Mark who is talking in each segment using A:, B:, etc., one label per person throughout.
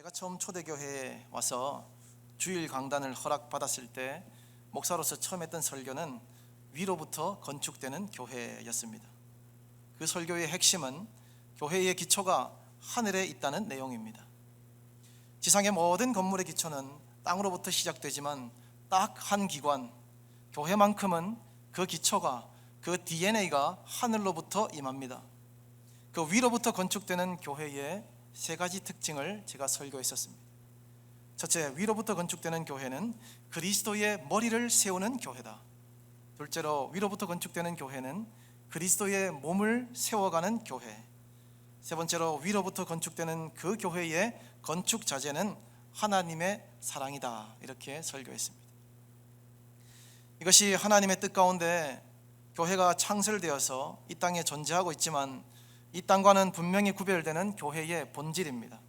A: 제가 처음 초대교회에 와서 주일 강단을 허락받았을 때 목사로서 처음 했던 설교는 위로부터 건축되는 교회였습니다. 그 설교의 핵심은 교회의 기초가 하늘에 있다는 내용입니다. 지상의 모든 건물의 기초는 땅으로부터 시작되지만 딱 한 기관, 교회만큼은 그 기초가, 그 DNA가 하늘로부터 임합니다. 그 위로부터 건축되는 교회의 세 가지 특징을 제가 설교했었습니다. 첫째, 위로부터 건축되는 교회는 그리스도의 머리를 세우는 교회다. 둘째로, 위로부터 건축되는 교회는 그리스도의 몸을 세워가는 교회. 세 번째로, 위로부터 건축되는 그 교회의 건축 자재는 하나님의 사랑이다. 이렇게 설교했습니다. 이것이 하나님의 뜻 가운데 교회가 창설되어서 이 땅에 존재하고 있지만 이 땅과는 분명히 구별되는 교회의 본질입니다.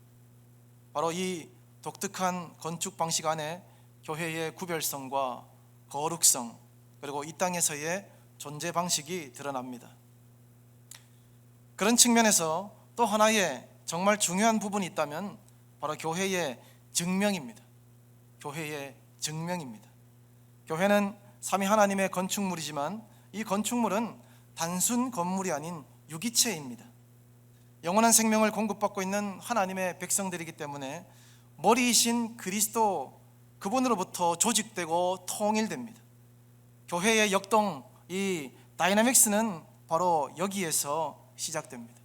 A: 바로 이 독특한 건축 방식 안에 교회의 구별성과 거룩성, 그리고 이 땅에서의 존재 방식이 드러납니다. 그런 측면에서 또 하나의 정말 중요한 부분이 있다면 바로 교회의 증명입니다. 교회의 증명입니다. 교회는 삼위 하나님의 건축물이지만 이 건축물은 단순 건물이 아닌 유기체입니다. 영원한 생명을 공급받고 있는 하나님의 백성들이기 때문에 머리이신 그리스도, 그분으로부터 조직되고 통일됩니다. 교회의 역동, 이 다이나믹스는 바로 여기에서 시작됩니다.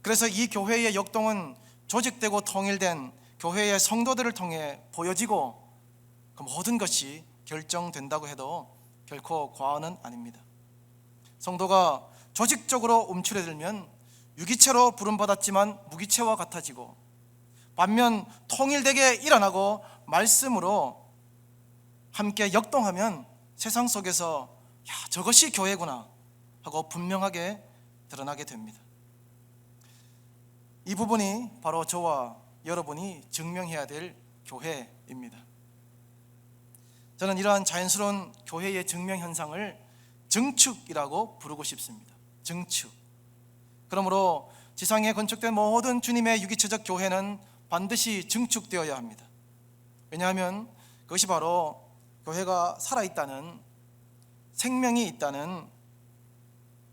A: 그래서 이 교회의 역동은 조직되고 통일된 교회의 성도들을 통해 보여지고 그 모든 것이 결정된다고 해도 결코 과언은 아닙니다. 성도가 조직적으로 움츠러들면 유기체로 부름받았지만 무기체와 같아지고, 반면 통일되게 일어나고 말씀으로 함께 역동하면 세상 속에서 저것이 교회구나 하고 분명하게 드러나게 됩니다. 이 부분이 바로 저와 여러분이 증명해야 될 교회입니다. 저는 이러한 자연스러운 교회의 증명 현상을 증축이라고 부르고 싶습니다. 증축. 그러므로 지상에 건축된 모든 주님의 유기체적 교회는 반드시 증축되어야 합니다. 왜냐하면 그것이 바로 교회가 살아있다는, 생명이 있다는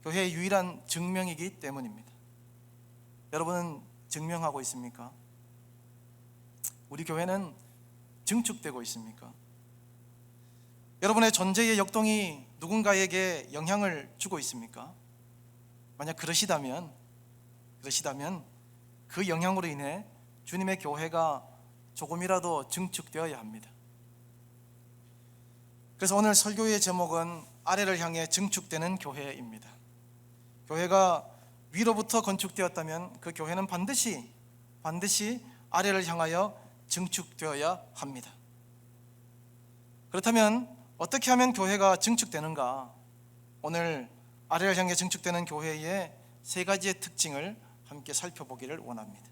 A: 교회의 유일한 증명이기 때문입니다. 여러분은 증명하고 있습니까? 우리 교회는 증축되고 있습니까? 여러분의 존재의 역동이 누군가에게 영향을 주고 있습니까? 만약 그러시다면 그 영향으로 인해 주님의 교회가 조금이라도 증축되어야 합니다. 그래서 오늘 설교의 제목은 아래를 향해 증축되는 교회입니다. 교회가 위로부터 건축되었다면 그 교회는 반드시 아래를 향하여 증축되어야 합니다. 그렇다면 어떻게 하면 교회가 증축되는가? 오늘 아래를 향해 증축되는 교회의 세 가지의 특징을 함께 살펴보기를 원합니다.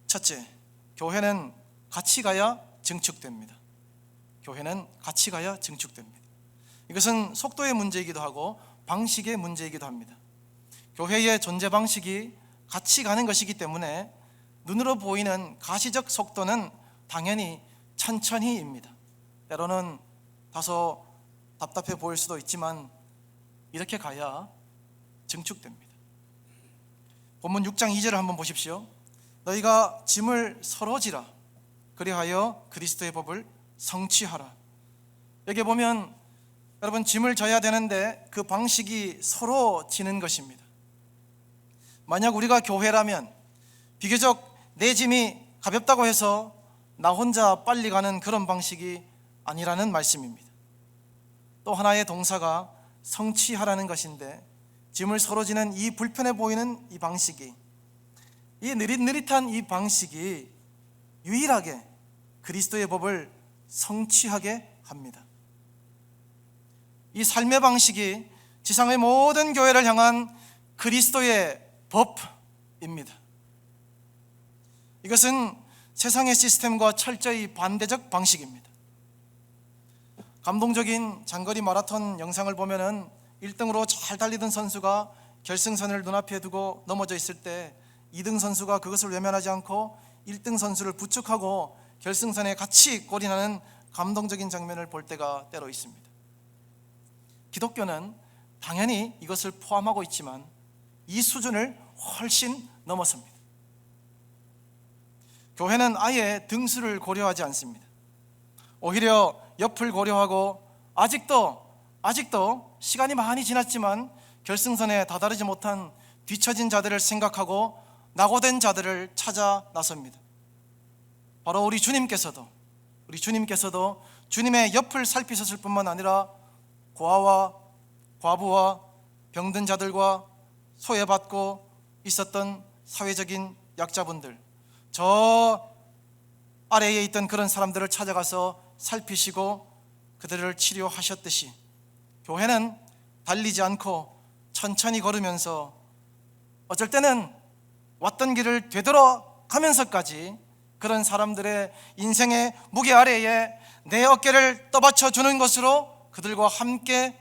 A: 첫째, 교회는 같이 가야 증축됩니다. 교회는 같이 가야 증축됩니다. 이것은 속도의 문제이기도 하고 방식의 문제이기도 합니다. 교회의 존재 방식이 같이 가는 것이기 때문에 눈으로 보이는 가시적 속도는 당연히 천천히입니다. 때로는 다소 답답해 보일 수도 있지만 이렇게 가야 증축됩니다. 본문 6장 2절을 한번 보십시오. 너희가 짐을 서로 지라, 그리하여 그리스도의 법을 성취하라. 여기 보면 여러분, 짐을 져야 되는데 그 방식이 서로 지는 것입니다. 만약 우리가 교회라면 비교적 내 짐이 가볍다고 해서 나 혼자 빨리 가는 그런 방식이 아니라는 말씀입니다. 또 하나의 동사가 성취하라는 것인데, 짐을 서로 지는 이 불편해 보이는 이 방식이, 이 느릿느릿한 이 방식이 유일하게 그리스도의 법을 성취하게 합니다. 이 삶의 방식이 지상의 모든 교회를 향한 그리스도의 법입니다. 이것은 세상의 시스템과 철저히 반대적 방식입니다. 감동적인 장거리 마라톤 영상을 보면은 1등으로 잘 달리던 선수가 결승선을 눈앞에 두고 넘어져 있을 때 2등 선수가 그것을 외면하지 않고 1등 선수를 부축하고 결승선에 같이 골이 나는 감동적인 장면을 볼 때가 때로 있습니다. 기독교는 당연히 이것을 포함하고 있지만 이 수준을 훨씬 넘어섭니다. 교회는 아예 등수를 고려하지 않습니다. 오히려 옆을 고려하고 아직도 시간이 많이 지났지만 결승선에 다다르지 못한 뒤처진 자들을 생각하고 낙오된 자들을 찾아 나섭니다. 바로 우리 주님께서도 주님의 옆을 살피셨을 뿐만 아니라 고아와 과부와 병든 자들과 소외받고 있었던 사회적인 약자분들, 저 아래에 있던 그런 사람들을 찾아가서 살피시고 그들을 치료하셨듯이 교회는 달리지 않고 천천히 걸으면서 어쩔 때는 왔던 길을 되돌아가면서까지 그런 사람들의 인생의 무게 아래에 내 어깨를 떠받쳐 주는 것으로 그들과 함께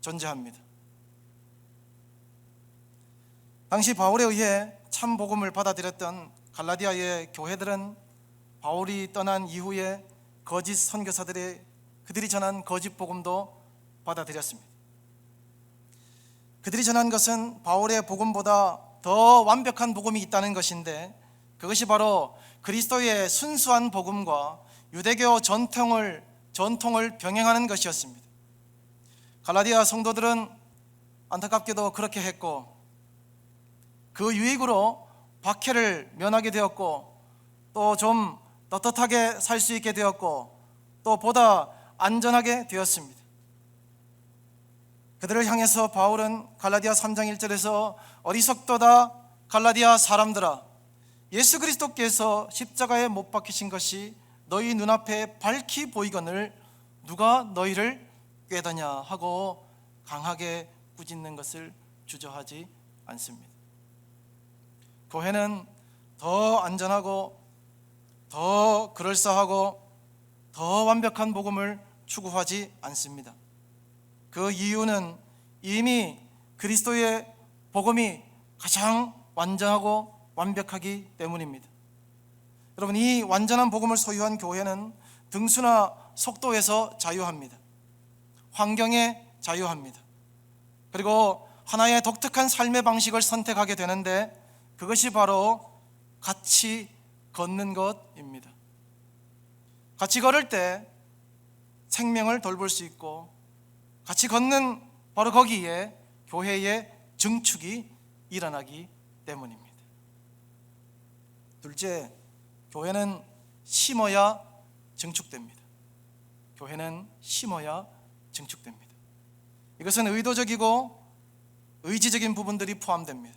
A: 존재합니다. 당시 바울에 의해 참 복음을 받아들였던 갈라디아의 교회들은 바울이 떠난 이후에 거짓 선교사들의 그들이 전한 거짓 복음도 받아들였습니다. 그들이 전한 것은 바울의 복음보다 더 완벽한 복음이 있다는 것인데, 그것이 바로 그리스도의 순수한 복음과 유대교 전통을 병행하는 것이었습니다. 갈라디아 성도들은 안타깝게도 그렇게 했고, 그 유익으로 박해를 면하게 되었고, 또 좀 떳떳하게 살 수 있게 되었고, 또 보다 안전하게 되었습니다. 그들을 향해서 바울은 갈라디아 3장 1절에서 어리석도다 갈라디아 사람들아, 예수 그리스도께서 십자가에 못 박히신 것이 너희 눈앞에 밝히 보이거늘 누가 너희를 꾀더냐 하고 강하게 꾸짖는 것을 주저하지 않습니다. 교회는 더 안전하고 더 그럴싸하고 더 완벽한 복음을 추구하지 않습니다. 그 이유는 이미 그리스도의 복음이 가장 완전하고 완벽하기 때문입니다. 여러분, 이 완전한 복음을 소유한 교회는 등수나 속도에서 자유합니다. 환경에 자유합니다. 그리고 하나의 독특한 삶의 방식을 선택하게 되는데, 그것이 바로 같이 걷는 것입니다. 같이 걸을 때 생명을 돌볼 수 있고, 같이 걷는 바로 거기에 교회의 증축이 일어나기 때문입니다. 둘째, 교회는 심어야 증축됩니다. 교회는 심어야 증축됩니다. 이것은 의도적이고 의지적인 부분들이 포함됩니다.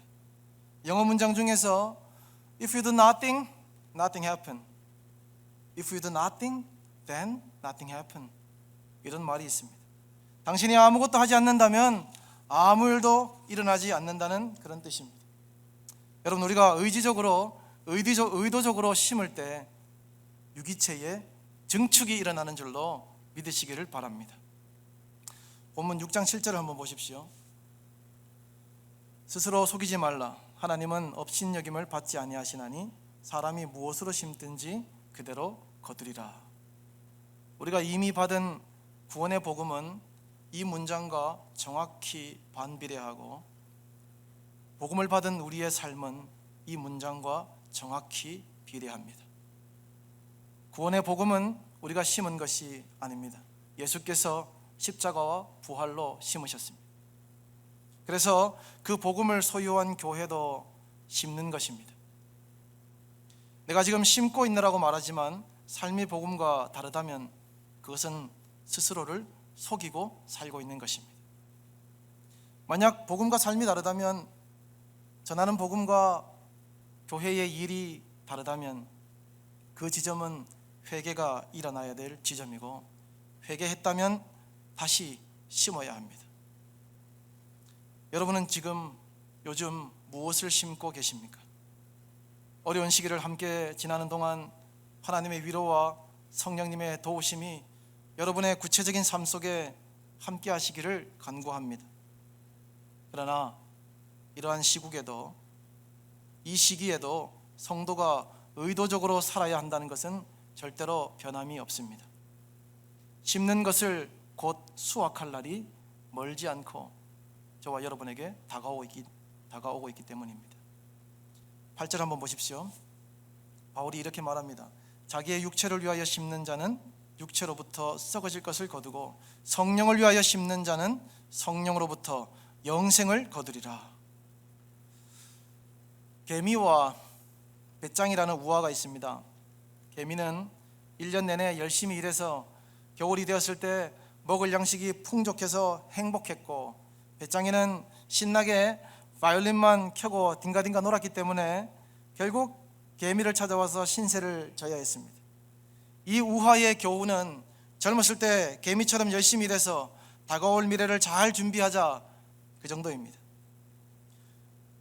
A: 영어 문장 중에서 If you do nothing, nothing happen. If you do nothing, then nothing happen. 이런 말이 있습니다. 당신이 아무것도 하지 않는다면 아무 일도 일어나지 않는다는 그런 뜻입니다. 여러분, 우리가 의도적으로 심을 때 유기체의 증축이 일어나는 줄로 믿으시기를 바랍니다. 본문 6장 7절을 한번 보십시오. 스스로 속이지 말라. 하나님은 업신여김을 받지 아니하시나니 사람이 무엇으로 심든지 그대로 거두리라. 우리가 이미 받은 구원의 복음은 이 문장과 정확히 반비례하고, 복음을 받은 우리의 삶은 이 문장과 정확히 비례합니다. 구원의 복음은 우리가 심은 것이 아닙니다. 예수께서 십자가와 부활로 심으셨습니다. 그래서 그 복음을 소유한 교회도 심는 것입니다. 내가 지금 심고 있느라고 말하지만 삶이 복음과 다르다면 그것은 스스로를 속이고 살고 있는 것입니다. 만약 복음과 삶이 다르다면, 전하는 복음과 교회의 일이 다르다면 그 지점은 회개가 일어나야 될 지점이고, 회개했다면 다시 심어야 합니다. 여러분은 지금 요즘 무엇을 심고 계십니까? 어려운 시기를 함께 지나는 동안 하나님의 위로와 성령님의 도우심이 여러분의 구체적인 삶 속에 함께 하시기를 간구합니다. 그러나 이러한 시국에도 이 시기에도 성도가 의도적으로 살아야 한다는 것은 절대로 변함이 없습니다. 심는 것을 곧 수확할 날이 멀지 않고 저와 여러분에게 다가오고 있기 때문입니다. 8절 한번 보십시오. 바울이 이렇게 말합니다. 자기의 육체를 위하여 심는 자는 육체로부터 썩어질 것을 거두고 성령을 위하여 심는 자는 성령으로부터 영생을 거두리라. 개미와 배짱이라는 우화가 있습니다. 개미는 1년 내내 열심히 일해서 겨울이 되었을 때 먹을 양식이 풍족해서 행복했고, 배짱이는 신나게 바이올린만 켜고 딩가딩가 놀았기 때문에 결국 개미를 찾아와서 신세를 져야 했습니다. 이 우화의 교훈은 젊었을 때 개미처럼 열심히 일해서 다가올 미래를 잘 준비하자, 그 정도입니다.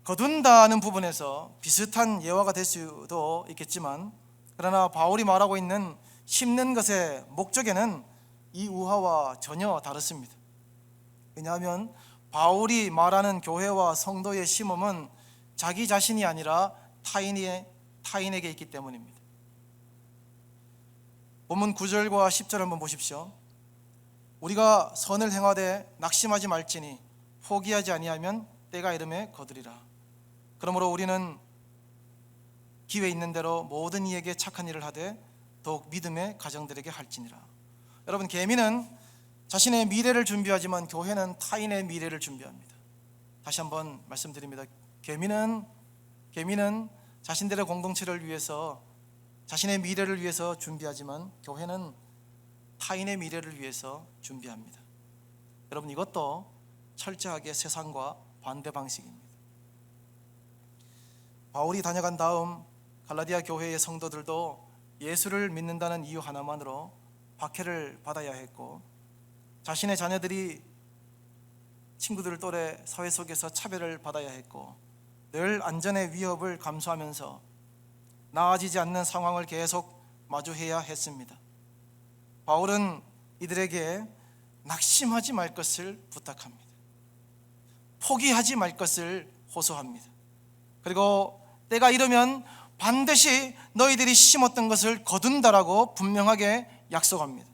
A: 거둔다는 부분에서 비슷한 예화가 될 수도 있겠지만, 그러나 바울이 말하고 있는 심는 것의 목적에는 이 우화와 전혀 다릅니다. 왜냐하면 바울이 말하는 교회와 성도의 심음은 자기 자신이 아니라 타인에게 있기 때문입니다. 본문 9절과 10절 한번 보십시오. 우리가 선을 행하되 낙심하지 말지니 포기하지 아니하면 때가 이름에 거두리라. 그러므로 우리는 기회 있는 대로 모든 이에게 착한 일을 하되 더욱 믿음의 가정들에게 할지니라. 여러분, 개미는 자신의 미래를 준비하지만 교회는 타인의 미래를 준비합니다. 다시 한번 말씀드립니다. 개미는 자신들의 공동체를 위해서, 자신의 미래를 위해서 준비하지만 교회는 타인의 미래를 위해서 준비합니다. 여러분, 이것도 철저하게 세상과 반대 방식입니다. 바울이 다녀간 다음 갈라디아 교회의 성도들도 예수를 믿는다는 이유 하나만으로 박해를 받아야 했고, 자신의 자녀들이 친구들 또래 사회 속에서 차별을 받아야 했고, 늘 안전의 위협을 감수하면서 나아지지 않는 상황을 계속 마주해야 했습니다. 바울은 이들에게 낙심하지 말 것을 부탁합니다. 포기하지 말 것을 호소합니다. 그리고 때가 이르면 반드시 너희들이 심었던 것을 거둔다라고 분명하게 약속합니다.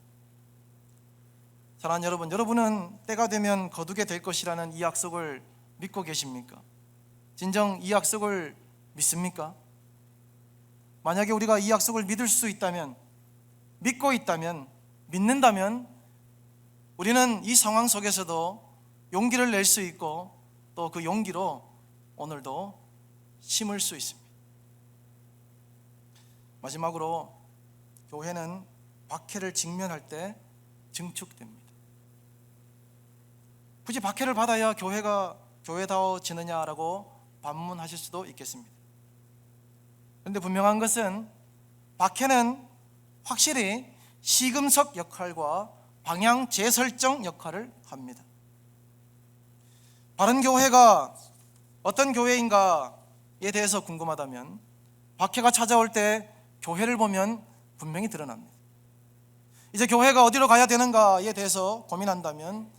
A: 사랑하는 여러분, 여러분은 때가 되면 거두게 될 것이라는 이 약속을 믿고 계십니까? 진정 이 약속을 믿습니까? 만약에 우리가 이 약속을 믿을 수 있다면, 믿고 있다면, 믿는다면 우리는 이 상황 속에서도 용기를 낼 수 있고 또 그 용기로 오늘도 심을 수 있습니다. 마지막으로 교회는 박해를 직면할 때 증축됩니다. 굳이 박해를 받아야 교회가 교회다워지느냐라고 반문하실 수도 있겠습니다. 그런데 분명한 것은 박해는 확실히 시금석 역할과 방향 재설정 역할을 합니다. 바른 교회가 어떤 교회인가에 대해서 궁금하다면 박해가 찾아올 때 교회를 보면 분명히 드러납니다. 이제 교회가 어디로 가야 되는가에 대해서 고민한다면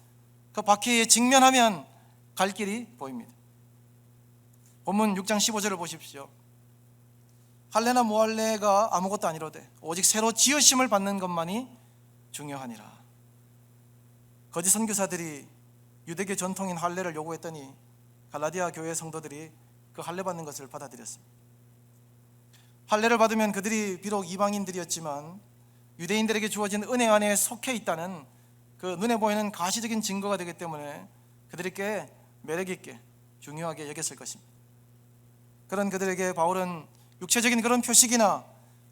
A: 그 박해에 직면하면 갈 길이 보입니다. 본문 6장 15절을 보십시오. 할례나 무할례가 아무것도 아니로되 오직 새로 지으심을 받는 것만이 중요하니라. 거짓 선교사들이 유대교 전통인 할례를 요구했더니 갈라디아 교회 성도들이 그 할례 받는 것을 받아들였습니다. 할례를 받으면 그들이 비록 이방인들이었지만 유대인들에게 주어진 은혜 안에 속해 있다는 그 눈에 보이는 가시적인 증거가 되기 때문에 그들이 꽤 매력 있게 중요하게 여겼을 것입니다. 그런 그들에게 바울은 육체적인 그런 표식이나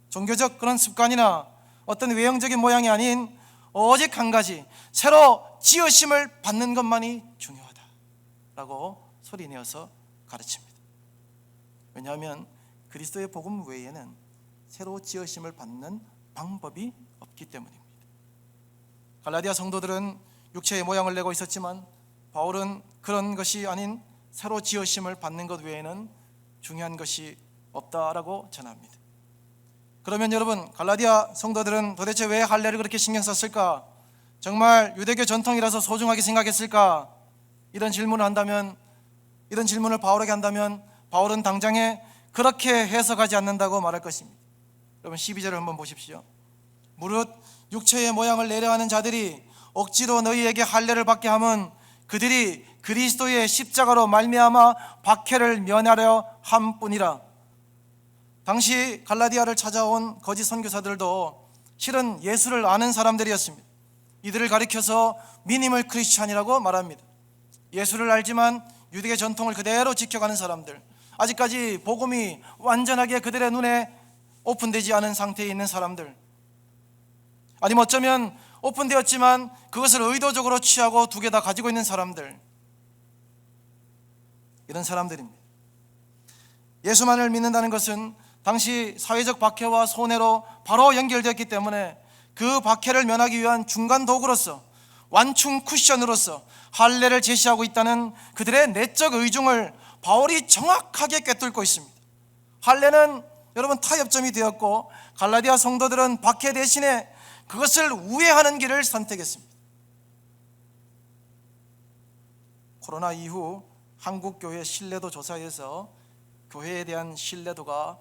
A: 종교적 그런 습관이나 어떤 외형적인 모양이 아닌 오직 한 가지, 새로 지으심을 받는 것만이 중요하다라고 소리내어서 가르칩니다. 왜냐하면 그리스도의 복음 외에는 새로 지으심을 받는 방법이 없기 때문입니다. 갈라디아 성도들은 육체의 모양을 내고 있었지만 바울은 그런 것이 아닌 새로 지으심을 받는 것 외에는 중요한 것이 없다라고 전합니다. 그러면 여러분, 갈라디아 성도들은 도대체 왜 할례를 그렇게 신경 썼을까? 정말 유대교 전통이라서 소중하게 생각했을까? 이런 질문을 바울에게 한다면 바울은 당장에 그렇게 해석하지 않는다고 말할 것입니다. 여러분 12절을 한번 보십시오. 무릇 육체의 모양을 내려하는 자들이 억지로 너희에게 할례를 받게 함은 그들이 그리스도의 십자가로 말미암아 박해를 면하려 함뿐이라. 당시 갈라디아를 찾아온 거짓 선교사들도 실은 예수를 아는 사람들이었습니다. 이들을 가리켜서 미니멀 크리스찬이라고 말합니다. 예수를 알지만 유대계 전통을 그대로 지켜가는 사람들, 아직까지 복음이 완전하게 그들의 눈에 오픈되지 않은 상태에 있는 사람들, 아니면 어쩌면 오픈되었지만 그것을 의도적으로 취하고 두 개 다 가지고 있는 사람들, 이런 사람들입니다. 예수만을 믿는다는 것은 당시 사회적 박해와 손해로 바로 연결되었기 때문에 그 박해를 면하기 위한 중간 도구로서, 완충 쿠션으로서 할례를 제시하고 있다는 그들의 내적 의중을 바울이 정확하게 꿰뚫고 있습니다. 할례는 여러분 타협점이 되었고, 갈라디아 성도들은 박해 대신에 그것을 우회하는 길을 선택했습니다. 코로나 이후 한국교회 신뢰도 조사에서 교회에 대한 신뢰도가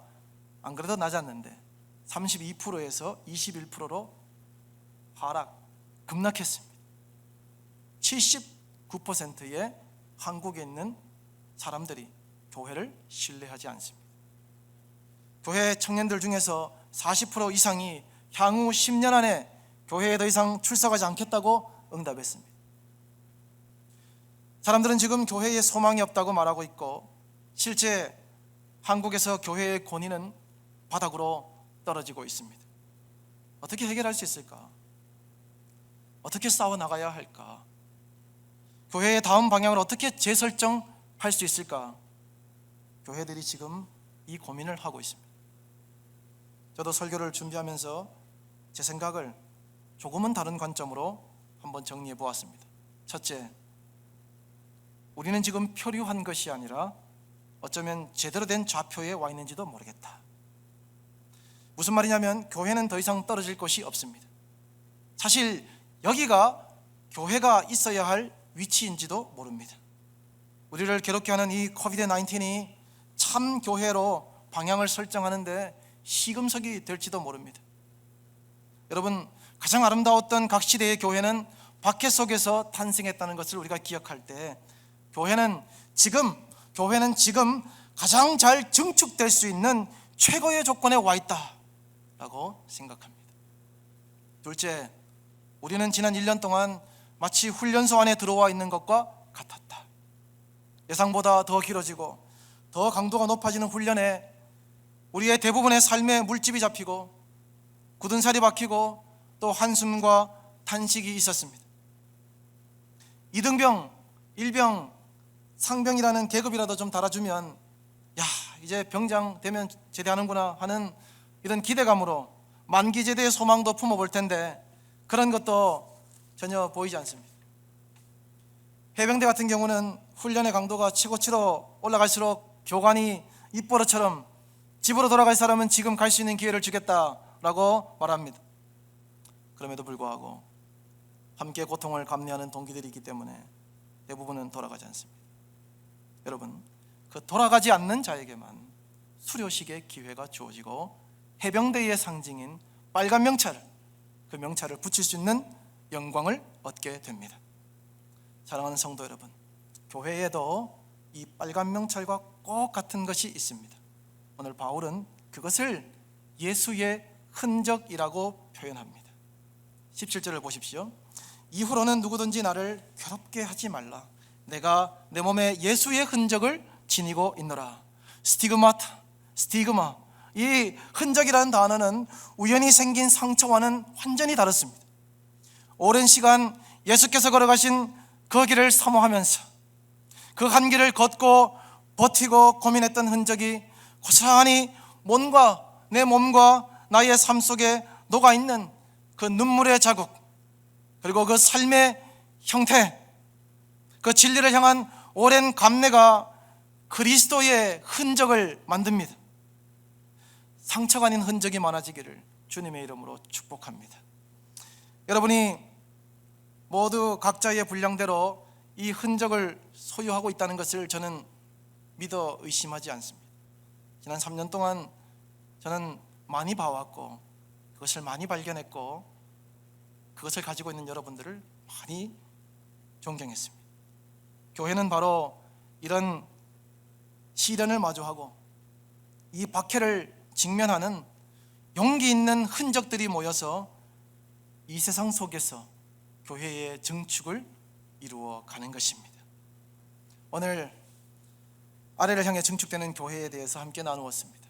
A: 안 그래도 낮았는데 32%에서 21%로 급락했습니다. 79%의 한국에 있는 사람들이 교회를 신뢰하지 않습니다. 교회 청년들 중에서 40% 이상이 향후 10년 안에 교회에 더 이상 출석하지 않겠다고 응답했습니다. 사람들은 지금 교회에 소망이 없다고 말하고 있고, 실제 한국에서 교회의 권위는 바닥으로 떨어지고 있습니다. 어떻게 해결할 수 있을까? 어떻게 싸워나가야 할까? 교회의 다음 방향을 어떻게 재설정할 수 있을까? 교회들이 지금 이 고민을 하고 있습니다. 저도 설교를 준비하면서 제 생각을 조금은 다른 관점으로 한번 정리해 보았습니다. 첫째, 우리는 지금 표류한 것이 아니라 어쩌면 제대로 된 좌표에 와 있는지도 모르겠다. 무슨 말이냐면 교회는 더 이상 떨어질 곳이 없습니다. 사실 여기가 교회가 있어야 할 위치인지도 모릅니다. 우리를 괴롭게 하는 이 코비드-19이 참 교회로 방향을 설정하는데 시금석이 될지도 모릅니다. 여러분, 가장 아름다웠던 각 시대의 교회는 박해 속에서 탄생했다는 것을 우리가 기억할 때, 교회는 지금 가장 잘 증축될 수 있는 최고의 조건에 와 있다라고 생각합니다. 둘째, 우리는 지난 1년 동안 마치 훈련소 안에 들어와 있는 것과 같았다. 예상보다 더 길어지고 더 강도가 높아지는 훈련에 우리의 대부분의 삶에 물집이 잡히고 굳은 살이 박히고 또 한숨과 탄식이 있었습니다. 이등병, 일병, 상병이라는 계급이라도 좀 달아주면 야, 이제 병장 되면 제대하는구나 하는 이런 기대감으로 만기 제대의 소망도 품어볼 텐데 그런 것도 전혀 보이지 않습니다. 해병대 같은 경우는 훈련의 강도가 최고치로 올라갈수록 교관이 입버릇처럼 집으로 돌아갈 사람은 지금 갈 수 있는 기회를 주겠다라고 말합니다. 그럼에도 불구하고 함께 고통을 감내하는 동기들이 있기 때문에 대부분은 돌아가지 않습니다. 여러분, 그 돌아가지 않는 자에게만 수료식의 기회가 주어지고 해병대의 상징인 빨간 명찰, 그 명찰을 붙일 수 있는 영광을 얻게 됩니다. 사랑하는 성도 여러분, 교회에도 이 빨간 명찰과 꼭 같은 것이 있습니다. 오늘 바울은 그것을 예수의 흔적이라고 표현합니다. 17절을 보십시오. 이후로는 누구든지 나를 괴롭게 하지 말라. 내가 내 몸에 예수의 흔적을 지니고 있노라. 스티그마. 이 흔적이라는 단어는 우연히 생긴 상처와는 완전히 다릅니다. 오랜 시간 예수께서 걸어가신 그 길을 사모하면서 그 한 길을 걷고 버티고 고민했던 흔적이 고스란히 내 몸과 나의 삶 속에 녹아있는 그 눈물의 자국, 그리고 그 삶의 형태, 그 진리를 향한 오랜 감내가 그리스도의 흔적을 만듭니다. 상처가 아닌 흔적이 많아지기를 주님의 이름으로 축복합니다. 여러분이 모두 각자의 분량대로 이 흔적을 소유하고 있다는 것을 저는 믿어 의심하지 않습니다. 지난 3년 동안 저는 많이 봐왔고 그것을 많이 발견했고 그것을 가지고 있는 여러분들을 많이 존경했습니다. 교회는 바로 이런 시련을 마주하고 이 박해를 직면하는 용기 있는 흔적들이 모여서 이 세상 속에서 교회의 증축을 이루어 가는 것입니다. 오늘 아래를 향해 증축되는 교회에 대해서 함께 나누었습니다.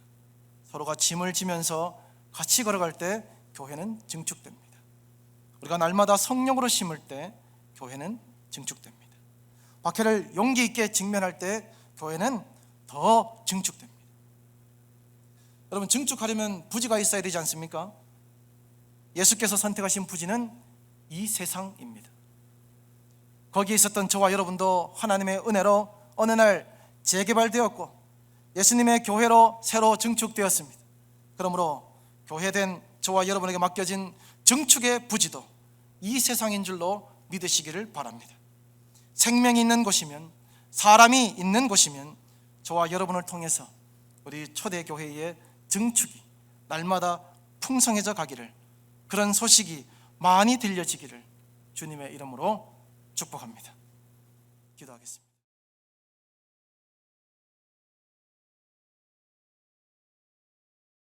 A: 서로가 짐을 지면서 같이 걸어갈 때 교회는 증축됩니다. 우리가 날마다 성령으로 심을 때 교회는 증축됩니다. 박해를 용기 있게 직면할 때 교회는 더 증축됩니다. 여러분, 증축하려면 부지가 있어야 되지 않습니까? 예수께서 선택하신 부지는 이 세상입니다. 거기에 있었던 저와 여러분도 하나님의 은혜로 어느 날 재개발되었고 예수님의 교회로 새로 증축되었습니다. 그러므로 교회된 저와 여러분에게 맡겨진 증축의 부지도 이 세상인 줄로 믿으시기를 바랍니다. 생명이 있는 곳이면, 사람이 있는 곳이면 저와 여러분을 통해서 우리 초대교회의 증축이 날마다 풍성해져 가기를, 그런 소식이 많이 들려지기를 주님의 이름으로 축복합니다. 기도하겠습니다.